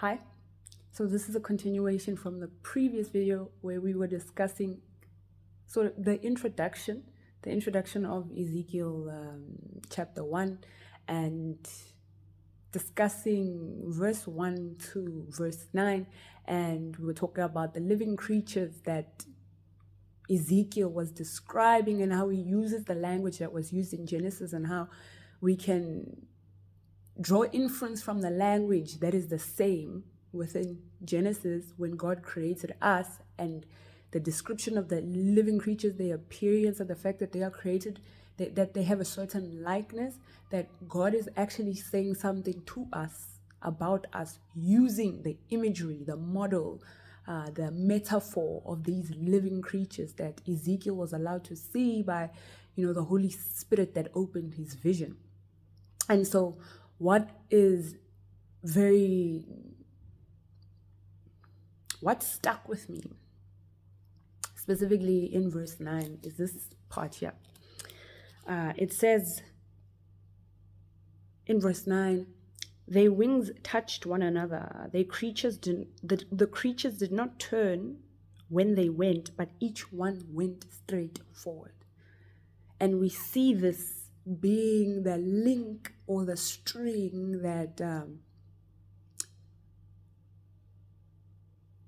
Hi, so this is a continuation from the previous video where we were discussing sort of the introduction of Ezekiel chapter 1 and discussing verse 1 to verse 9, and we were talking about the living creatures that Ezekiel was describing and how he uses the language that was used in Genesis and how we can draw inference from the language that is the same within Genesis when God created us, and the description of the living creatures, their appearance, and the fact that they are created, that they have a certain likeness, that God is actually saying something to us about us using the imagery, the model, the metaphor of these living creatures that Ezekiel was allowed to see by, the Holy Spirit that opened his vision. And so what stuck with me specifically in verse 9 is this part here. It says in verse 9, their wings touched one another. The creatures did not turn when they went, but each one went straight forward. And we see this being the link or the string that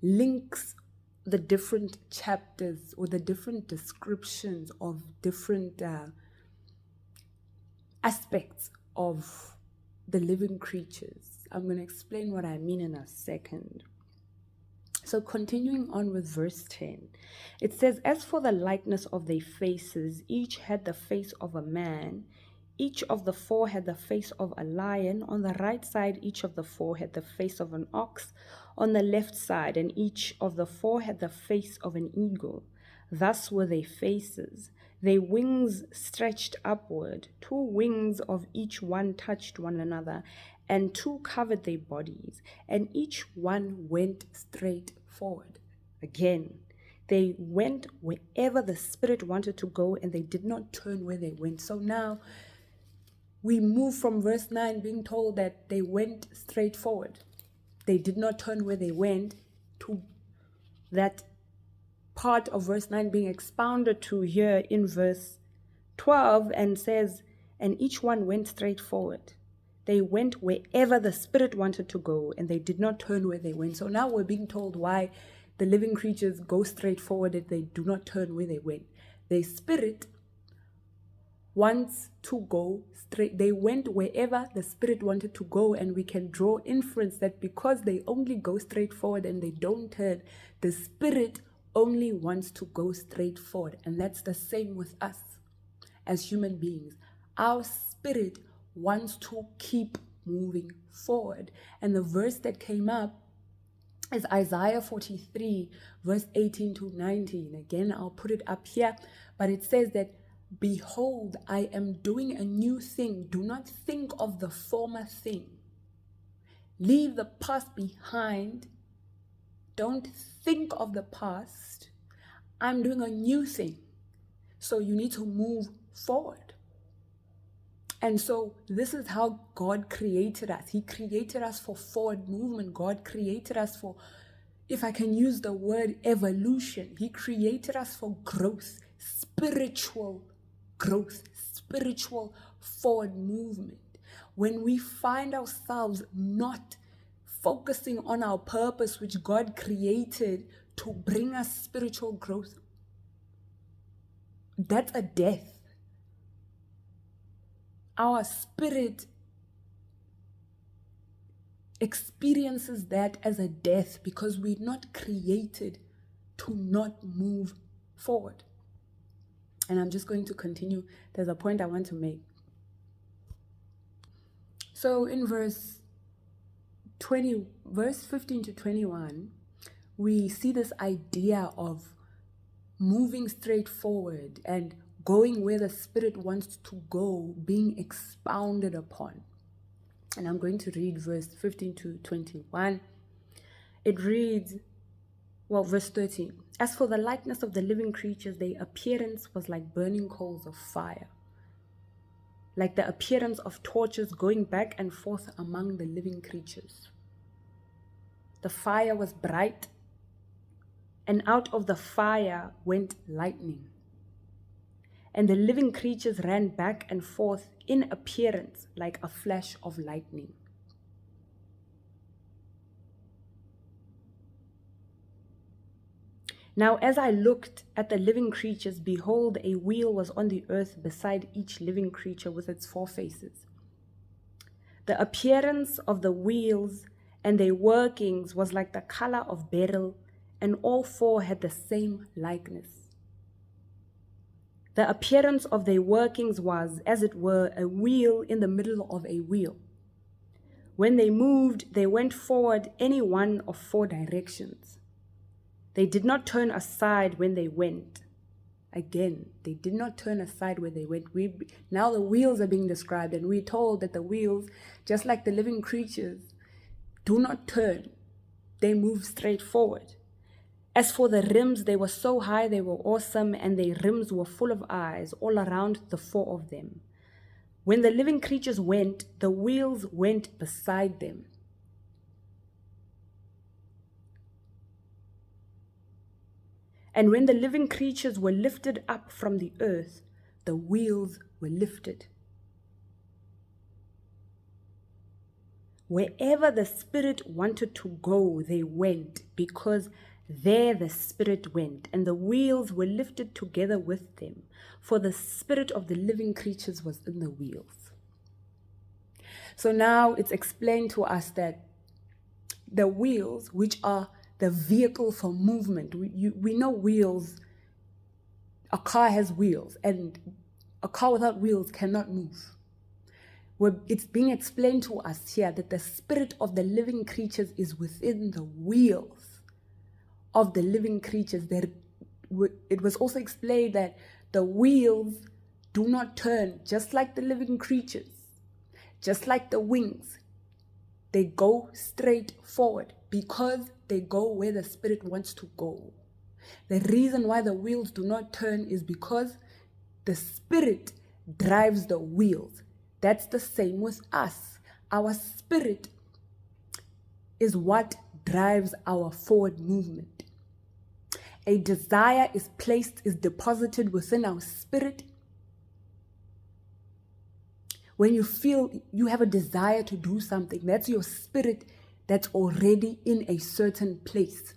links the different chapters or the different descriptions of different aspects of the living creatures. I'm going to explain what I mean in a second. So continuing on with verse 10, it says, as for the likeness of their faces, each had the face of a man. Each of the four had the face of a lion. On the right side, each of the four had the face of an ox. On the left side, and each of the four had the face of an eagle. Thus were their faces. Their wings stretched upward. 2 wings of each one touched one another, and 2 covered their bodies, and each one went straight forward. Again, they went wherever the Spirit wanted to go, and they did not turn where they went. So now we move from verse 9 being told that they went straight forward. They did not turn where they went, to that part of verse 9 being expounded to here in verse 12, and says, and each one went straight forward. They went wherever the Spirit wanted to go, and they did not turn where they went. So now we're being told why the living creatures go straight forward and they do not turn where they went. Their spirit wants to go straight. They went wherever the Spirit wanted to go, and we can draw inference that because they only go straight forward and they don't turn, the Spirit only wants to go straight forward. And that's the same with us as human beings. Our spirit wants to keep moving forward. And the verse that came up is Isaiah 43, verse 18 to 19. Again, I'll put it up here, but it says that, behold, I am doing a new thing. Do not think of the former thing. Leave the past behind. Don't think of the past. I'm doing a new thing. So you need to move forward. And so this is how God created us. He created us for forward movement. God created us for, if I can use the word, evolution. He created us for growth, spiritual growth, spiritual forward movement. When we find ourselves not focusing on our purpose, which God created to bring us spiritual growth, that's a death. Our spirit experiences that as a death because we're not created to not move forward. And I'm just going to continue. There's a point I want to make. So in verse 15 to 21, we see this idea of moving straight forward and going where the Spirit wants to go being expounded upon. And I'm going to read verse 15 to 21. It reads, verse 13. As for the likeness of the living creatures, their appearance was like burning coals of fire, like the appearance of torches going back and forth among the living creatures. the fire was bright, and out of the fire went lightning. And the living creatures ran back and forth in appearance like a flash of lightning. Now as I looked at the living creatures, behold, a wheel was on the earth beside each living creature with its 4 faces. The appearance of the wheels and their workings was like the color of beryl, and all 4 had the same likeness. The appearance of their workings was, as it were, a wheel in the middle of a wheel. When they moved, they went forward any one of 4 directions. They did not turn aside when they went. Again, they did not turn aside when they went. Now the wheels are being described, and we're told that the wheels, just like the living creatures, do not turn. They move straight forward. As for the rims, they were so high, they were awesome, and their rims were full of eyes all around the 4 of them. When the living creatures went, the wheels went beside them. And when the living creatures were lifted up from the earth, the wheels were lifted. Wherever the Spirit wanted to go, they went, because there the Spirit went, and the wheels were lifted together with them, for the spirit of the living creatures was in the wheels. So now it's explained to us that the wheels, which are the vehicle for movement, we know wheels, a car has wheels, and a car without wheels cannot move. It's being explained to us here that the spirit of the living creatures is within the wheels of the living creatures. It was also explained that the wheels do not turn, just like the living creatures, just like the wings. They go straight forward because they go where the Spirit wants to go. The reason why the wheels do not turn is because the Spirit drives the wheels. That's the same with us. Our spirit is what drives our forward movement. A desire is deposited within our spirit. When you feel you have a desire to do something, that's your spirit that's already in a certain place.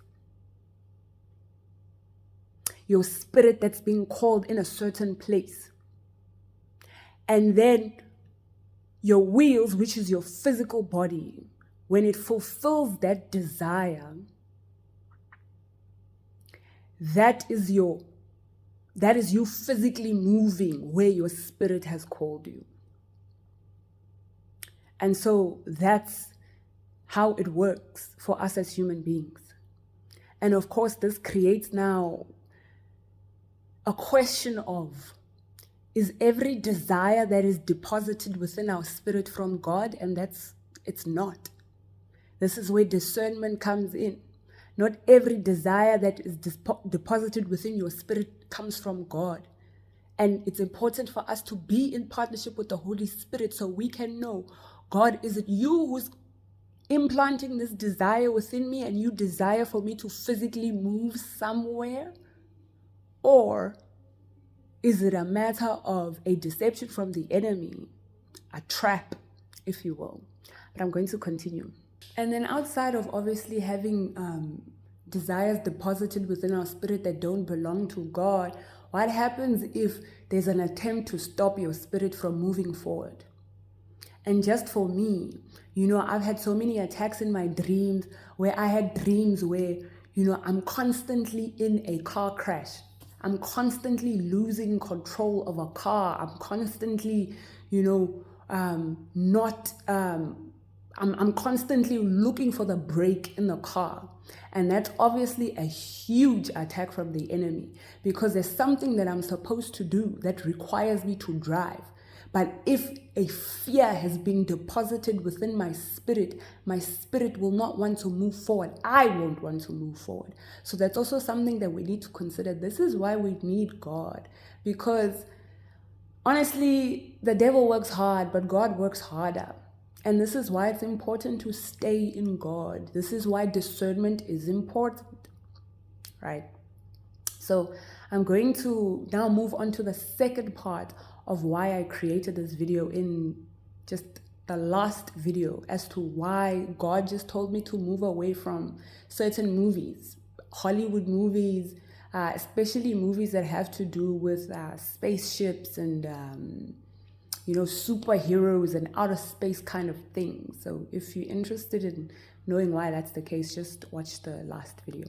Your spirit that's being called in a certain place. And then your wheels, which is your physical body, when it fulfills that desire, that is you physically moving where your spirit has called you. And so that's how it works for us as human beings. And of course, this creates now a question of, is every desire that is deposited within our spirit from God? And it's not. This is where discernment comes in. Not every desire that is deposited within your spirit comes from God. And it's important for us to be in partnership with the Holy Spirit so we can know, God, is it you who's implanting this desire within me and you desire for me to physically move somewhere? Or is it a matter of a deception from the enemy, a trap, if you will? But I'm going to continue. And then outside of obviously having desires deposited within our spirit that don't belong to God, what happens if there's an attempt to stop your spirit from moving forward? And just for me, I've had so many attacks in my dreams where I had dreams where, I'm constantly in a car crash. I'm constantly losing control of a car. I'm constantly, I'm constantly looking for the brake in the car. And that's obviously a huge attack from the enemy because there's something that I'm supposed to do that requires me to drive. But if a fear has been deposited within my spirit will not want to move forward. I won't want to move forward. So that's also something that we need to consider. This is why we need God. Because honestly, the devil works hard, but God works harder. And this is why it's important to stay in God. This is why discernment is important, right? So I'm going to now move on to the second part of why I created this video in just the last video, as to why God just told me to move away from certain movies, Hollywood movies, especially movies that have to do with spaceships and superheroes and outer space kind of things. So if you're interested in knowing why that's the case, just watch the last video.